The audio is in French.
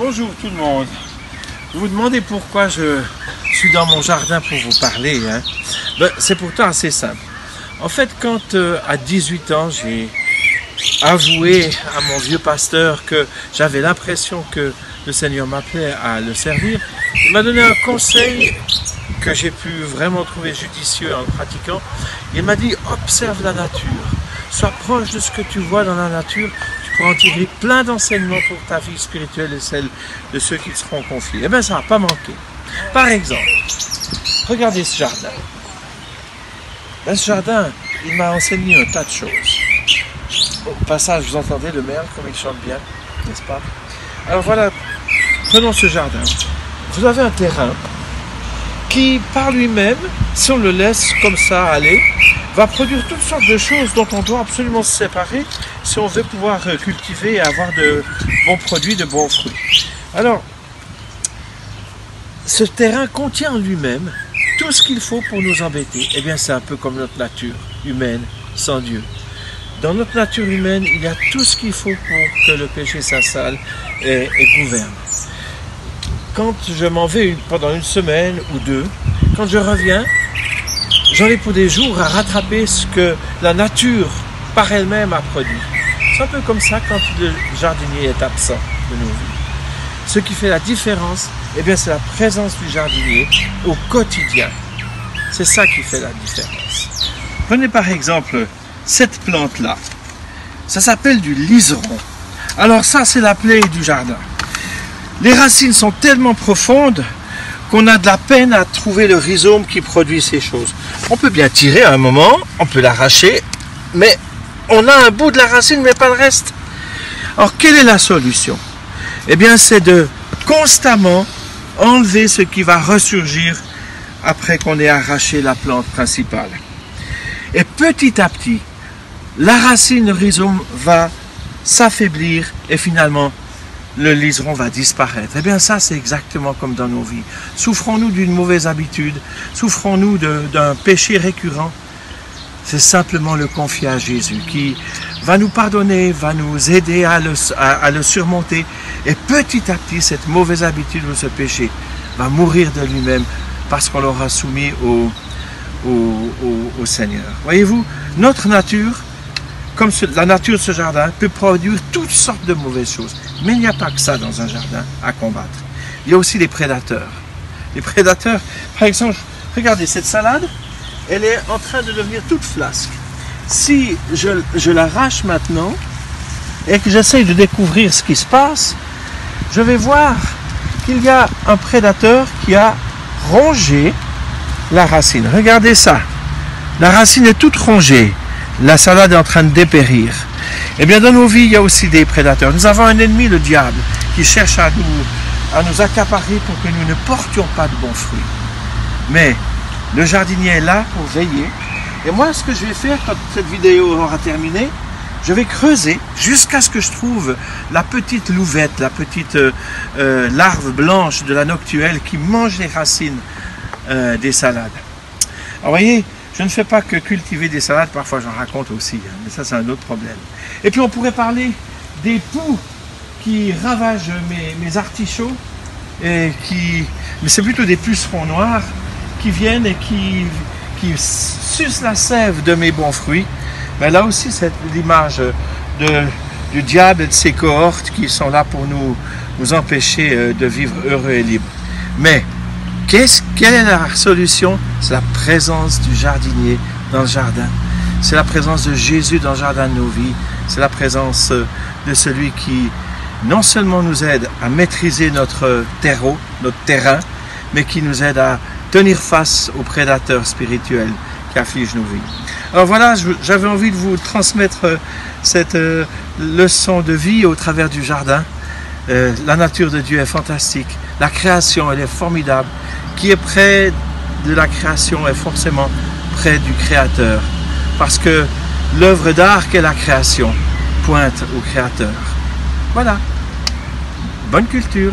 Bonjour tout le monde. Vous vous demandez pourquoi je suis dans mon jardin pour vous parler. C'est pourtant assez simple. En fait, quand à 18 ans, j'ai avoué à mon vieux pasteur que j'avais l'impression que le Seigneur m'appelait à le servir, il m'a donné un conseil que j'ai pu vraiment trouver judicieux en le pratiquant. Il m'a dit, observe la nature, sois proche de ce que tu vois dans la nature, tu pourras en tirer plein d'enseignements pour ta vie spirituelle et celle de ceux qui te seront confiés. Eh bien, ça n'a pas manqué. Par exemple, regardez ce jardin. Ce jardin, il m'a enseigné un tas de choses. Au passage, vous entendez le merle comme il chante bien, n'est-ce pas? Alors voilà, prenons ce jardin. Vous avez un terrain qui, par lui-même, si on le laisse comme ça aller, va produire toutes sortes de choses dont on doit absolument se séparer si on veut pouvoir cultiver et avoir de bons produits, de bons fruits. Alors, ce terrain contient en lui-même tout ce qu'il faut pour nous embêter. Eh bien, c'est un peu comme notre nature humaine sans Dieu. Dans notre nature humaine, il y a tout ce qu'il faut pour que le péché s'installe et gouverne. Quand je m'en vais pendant une semaine ou deux, quand je reviens, j'en ai pour des jours à rattraper ce que la nature par elle-même a produit. C'est un peu comme ça quand le jardinier est absent de nos vies. Ce qui fait la différence, eh bien, c'est la présence du jardinier au quotidien. C'est ça qui fait la différence. Prenez par exemple cette plante-là. Ça s'appelle du liseron. Alors ça, c'est la plaie du jardin. Les racines sont tellement profondes qu'on a de la peine à trouver le rhizome qui produit ces choses. On peut bien tirer à un moment, on peut l'arracher, mais on a un bout de la racine, mais pas le reste. Alors, quelle est la solution? Eh bien, c'est de constamment enlever ce qui va ressurgir après qu'on ait arraché la plante principale. Et petit à petit, la racine, le rhizome va s'affaiblir et finalement, le liseron va disparaître. Eh bien ça, c'est exactement comme dans nos vies. Souffrons-nous d'une mauvaise habitude? Souffrons-nous d'un péché récurrent? C'est simplement le confier à Jésus qui va nous pardonner, va nous aider à le surmonter. Et petit à petit, cette mauvaise habitude ou ce péché va mourir de lui-même parce qu'on l'aura soumis au Seigneur. Voyez-vous, notre nature, comme la nature de ce jardin, peut produire toutes sortes de mauvaises choses. Mais il n'y a pas que ça dans un jardin à combattre. Il y a aussi les prédateurs. Les prédateurs, par exemple, regardez cette salade, elle est en train de devenir toute flasque. Si je l'arrache maintenant et que j'essaye de découvrir ce qui se passe, je vais voir qu'il y a un prédateur qui a rongé la racine. Regardez ça. La racine est toute rongée. La salade est en train de dépérir. Eh bien, dans nos vies, il y a aussi des prédateurs. Nous avons un ennemi, le diable, qui cherche à nous accaparer pour que nous ne portions pas de bons fruits. Mais le jardinier est là pour veiller. Et moi, ce que je vais faire quand cette vidéo aura terminé, je vais creuser jusqu'à ce que je trouve la petite louvette, la petite larve blanche de la noctuelle qui mange les racines des salades. Alors, voyez, je ne fais pas que cultiver des salades, parfois j'en raconte aussi, mais ça c'est un autre problème. Et puis on pourrait parler des poux qui ravagent mes artichauts, mais c'est plutôt des pucerons noirs qui viennent et qui sucent la sève de mes bons fruits. Mais là aussi c'est l'image du diable et de ses cohortes qui sont là pour nous empêcher de vivre heureux et libres. Mais quelle est la solution? C'est la présence du jardinier dans le jardin. C'est la présence de Jésus dans le jardin de nos vies. C'est la présence de celui qui non seulement nous aide à maîtriser notre terreau, notre terrain, mais qui nous aide à tenir face aux prédateurs spirituels qui affligent nos vies. Alors voilà, j'avais envie de vous transmettre cette leçon de vie au travers du jardin. La nature de Dieu est fantastique. La création, elle est formidable. Qui est près de la création est forcément près du Créateur. Parce que l'œuvre d'art qu'est la création pointe au Créateur. Voilà. Bonne culture.